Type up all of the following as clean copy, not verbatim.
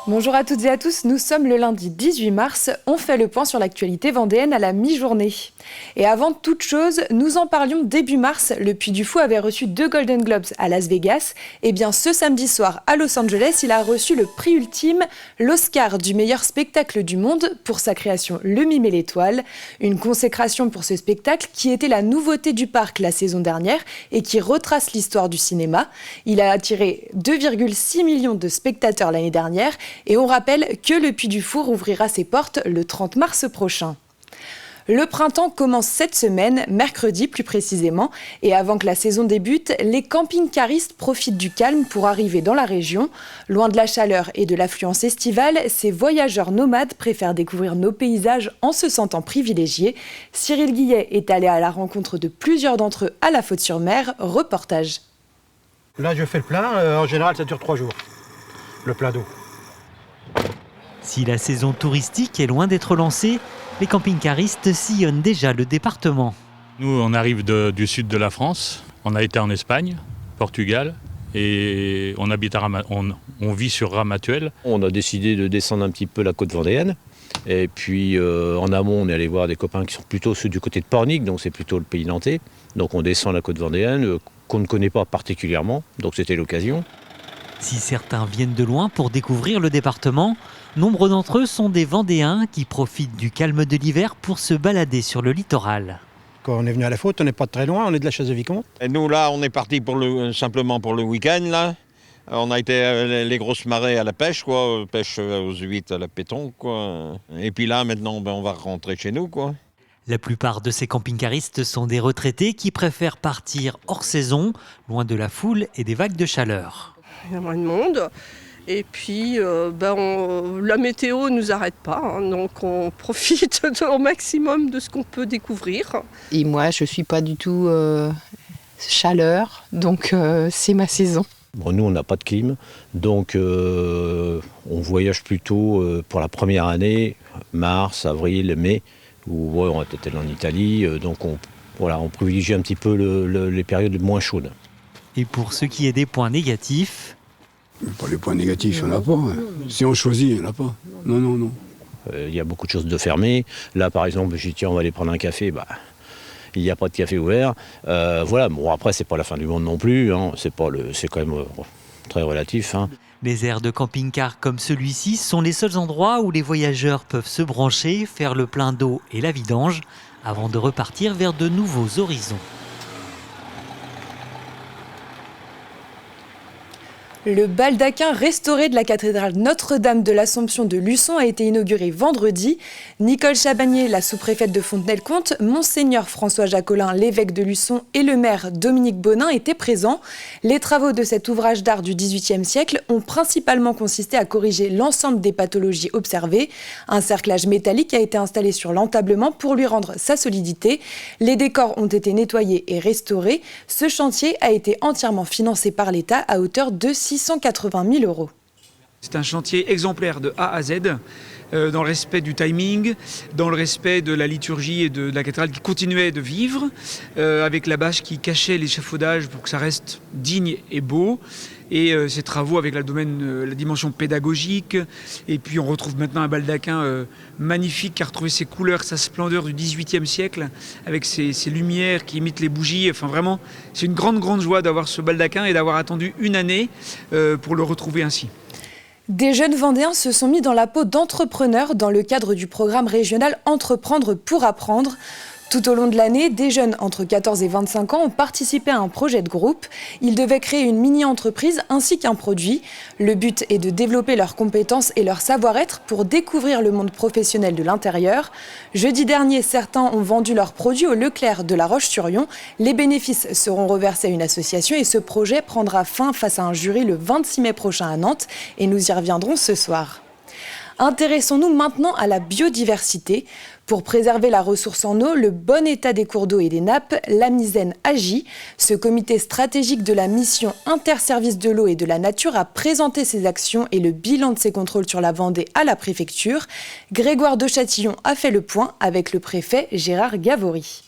Bonjour à toutes et à tous, nous sommes le lundi 18 mars, on fait le point sur l'actualité vendéenne à la mi-journée. Et avant toute chose, nous en parlions début mars, le Puy du Fou avait reçu 2 Golden Globes à Las Vegas, et bien ce samedi soir à Los Angeles, il a reçu le prix ultime, l'Oscar du meilleur spectacle du monde pour sa création Le Mime et l'Étoile, une consécration pour ce spectacle qui était la nouveauté du parc la saison dernière et qui retrace l'histoire du cinéma. Il a attiré 2,6 millions de spectateurs l'année dernière. Et on rappelle que le Puy du Fou rouvrira ses portes le 30 mars prochain. Le printemps commence cette semaine, mercredi plus précisément, et avant que la saison débute, les camping-caristes profitent du calme pour arriver dans la région. Loin de la chaleur et de l'affluence estivale, ces voyageurs nomades préfèrent découvrir nos paysages en se sentant privilégiés. Cyril Guillet est allé à la rencontre de plusieurs d'entre eux à La Faute-sur-Mer. Reportage. Là, je fais le plein. En général, ça dure 3 jours, le plein d'eau. Si la saison touristique est loin d'être lancée, les camping-caristes sillonnent déjà le département. Nous, on arrive du sud de la France. On a été en Espagne, Portugal, et on vit sur Ramatuelle. On a décidé de descendre un petit peu la côte vendéenne. Et puis en amont, on est allé voir des copains qui sont plutôt ceux du côté de Pornic, donc c'est plutôt le pays nantais. Donc on descend la côte vendéenne, qu'on ne connaît pas particulièrement, donc c'était l'occasion. Si certains viennent de loin pour découvrir le département, nombre d'entre eux sont des Vendéens qui profitent du calme de l'hiver pour se balader sur le littoral. Quand on est venu à la Faute, on n'est pas très loin, on est de la Chaise-de-Vicomte. Et nous là, on est parti simplement pour le week-end là. On a été les grosses marées à la pêche, quoi, pêche aux huîtres à la péton, quoi. Et puis là, maintenant, on va rentrer chez nous, quoi. La plupart de ces camping-caristes sont des retraités qui préfèrent partir hors saison, loin de la foule et des vagues de chaleur. Il y a moins de monde. Et puis, la météo ne nous arrête pas, donc on profite au maximum de ce qu'on peut découvrir. Et moi, je ne suis pas du tout chaleur, donc c'est ma saison. Bon, nous, on n'a pas de clim, donc on voyage plutôt pour la première année, mars, avril, mai, où on va peut-être aller en Italie, donc on privilégie un petit peu les périodes moins chaudes. Et pour ce qui est des points négatifs... Pas les points négatifs, il n'y en a pas. Si on choisit, il n'y en a pas. Non. Il y a beaucoup de choses de fermées. Là, par exemple, j'ai dit, tiens, on va aller prendre un café. Il n'y a pas de café ouvert. Voilà, bon, après, c'est pas la fin du monde non plus. C'est quand même très relatif. Les aires de camping-car comme celui-ci sont les seuls endroits où les voyageurs peuvent se brancher, faire le plein d'eau et la vidange, avant de repartir vers de nouveaux horizons. Le baldaquin restauré de la cathédrale Notre-Dame de l'Assomption de Luçon a été inauguré vendredi. Nicole Chabagnier, la sous-préfète de Fontenay-le-Comte, Monseigneur François Jacolin, l'évêque de Luçon et le maire Dominique Bonin étaient présents. Les travaux de cet ouvrage d'art du XVIIIe siècle ont principalement consisté à corriger l'ensemble des pathologies observées. Un cerclage métallique a été installé sur l'entablement pour lui rendre sa solidité. Les décors ont été nettoyés et restaurés. Ce chantier a été entièrement financé par l'État à hauteur de 680 000 €. C'est un chantier exemplaire de A à Z, dans le respect du timing, dans le respect de la liturgie et de la cathédrale qui continuait de vivre, avec la bâche qui cachait l'échafaudage pour que ça reste digne et beau. Et ces travaux avec la dimension pédagogique. Et puis on retrouve maintenant un baldaquin magnifique qui a retrouvé ses couleurs, sa splendeur du XVIIIe siècle, avec ses lumières qui imitent les bougies. Enfin vraiment, c'est une grande joie d'avoir ce baldaquin et d'avoir attendu une année pour le retrouver ainsi. Des jeunes Vendéens se sont mis dans la peau d'entrepreneurs dans le cadre du programme régional Entreprendre pour apprendre. Tout au long de l'année, des jeunes entre 14 et 25 ans ont participé à un projet de groupe. Ils devaient créer une mini-entreprise ainsi qu'un produit. Le but est de développer leurs compétences et leur savoir-être pour découvrir le monde professionnel de l'intérieur. Jeudi dernier, certains ont vendu leurs produits au Leclerc de La Roche-sur-Yon. Les bénéfices seront reversés à une association et ce projet prendra fin face à un jury le 26 mai prochain à Nantes. Et nous y reviendrons ce soir. Intéressons-nous maintenant à la biodiversité. Pour préserver la ressource en eau, le bon état des cours d'eau et des nappes, l'AMISEN agit. Ce comité stratégique de la mission interservice de l'eau et de la nature a présenté ses actions et le bilan de ses contrôles sur la Vendée à la préfecture. Grégoire de Châtillon a fait le point avec le préfet Gérard Gavory.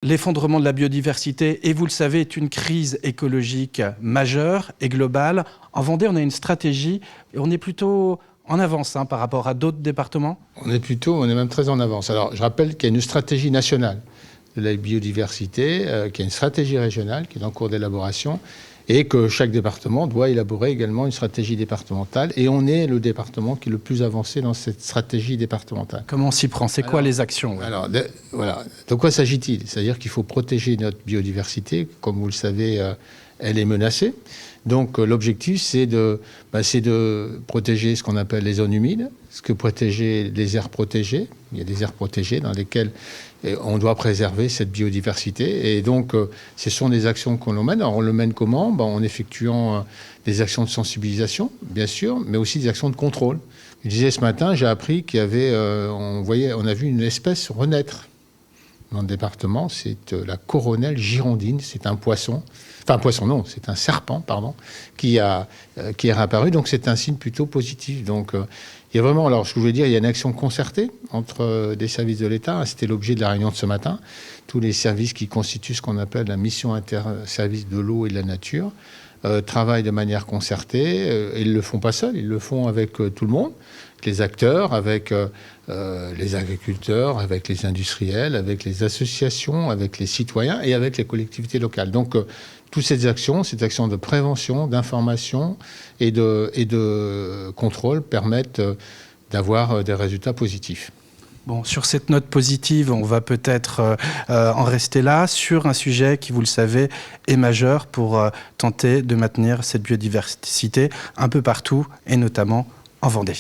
l'effondrement de la biodiversité, et vous le savez, est une crise écologique majeure et globale. En Vendée, on a une stratégie et on est plutôt en avance par rapport à d'autres départements. On est même très en avance. Alors, je rappelle qu'il y a une stratégie nationale de la biodiversité, qu'il y a une stratégie régionale qui est en cours d'élaboration, et que chaque département doit élaborer également une stratégie départementale. Et on est le département qui est le plus avancé dans cette stratégie départementale. Comment on s'y prend ? C'est quoi les actions ? Alors, voilà. De quoi s'agit-il ? C'est-à-dire qu'il faut protéger notre biodiversité. Comme vous le savez, elle est menacée. Donc, l'objectif, c'est de protéger ce qu'on appelle les zones humides, protéger les aires protégées. Il y a des aires protégées dans lesquelles on doit préserver cette biodiversité. Et donc, ce sont des actions qu'on mène. Alors, on le mène comment ? En effectuant des actions de sensibilisation, bien sûr, mais aussi des actions de contrôle. Je disais ce matin, j'ai appris qu'il y avait, on a vu une espèce renaître dans le département. C'est la coronelle girondine. C'est un poisson. Enfin, un poisson, non, c'est un serpent, qui est réapparu. Donc, c'est un signe plutôt positif. Donc, il y a vraiment, alors ce que je voulais dire, il y a une action concertée entre des services de l'État. C'était l'objet de la réunion de ce matin. Tous les services qui constituent ce qu'on appelle la mission interservice de l'eau et de la nature travaillent de manière concertée. Et ils ne le font pas seuls, ils le font avec tout le monde, avec les acteurs, avec les agriculteurs, avec les industriels, avec les associations, avec les citoyens et avec les collectivités locales. Donc, toutes ces actions de prévention, d'information et de contrôle permettent d'avoir des résultats positifs. Bon, sur cette note positive, on va peut-être en rester là, sur un sujet qui, vous le savez, est majeur pour tenter de maintenir cette biodiversité un peu partout, et notamment en Vendée.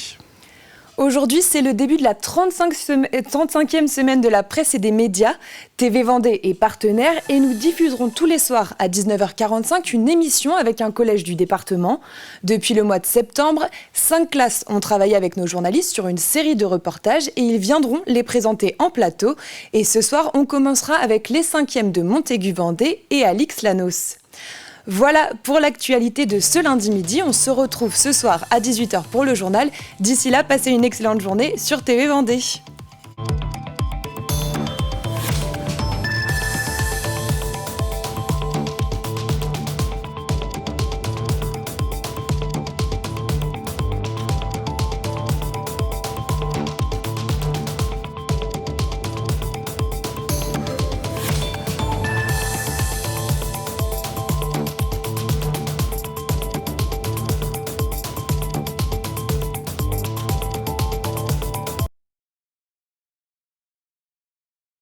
Aujourd'hui, c'est le début de la 35e semaine de la presse et des médias. TV Vendée est partenaire et nous diffuserons tous les soirs à 19h45 une émission avec un collège du département. Depuis le mois de septembre, 5 classes ont travaillé avec nos journalistes sur une série de reportages et ils viendront les présenter en plateau. Et ce soir, on commencera avec les 5e de Montaigu-Vendée et Alix Lanos. Voilà pour l'actualité de ce lundi midi. On se retrouve ce soir à 18h pour le journal. D'ici là, passez une excellente journée sur TV Vendée.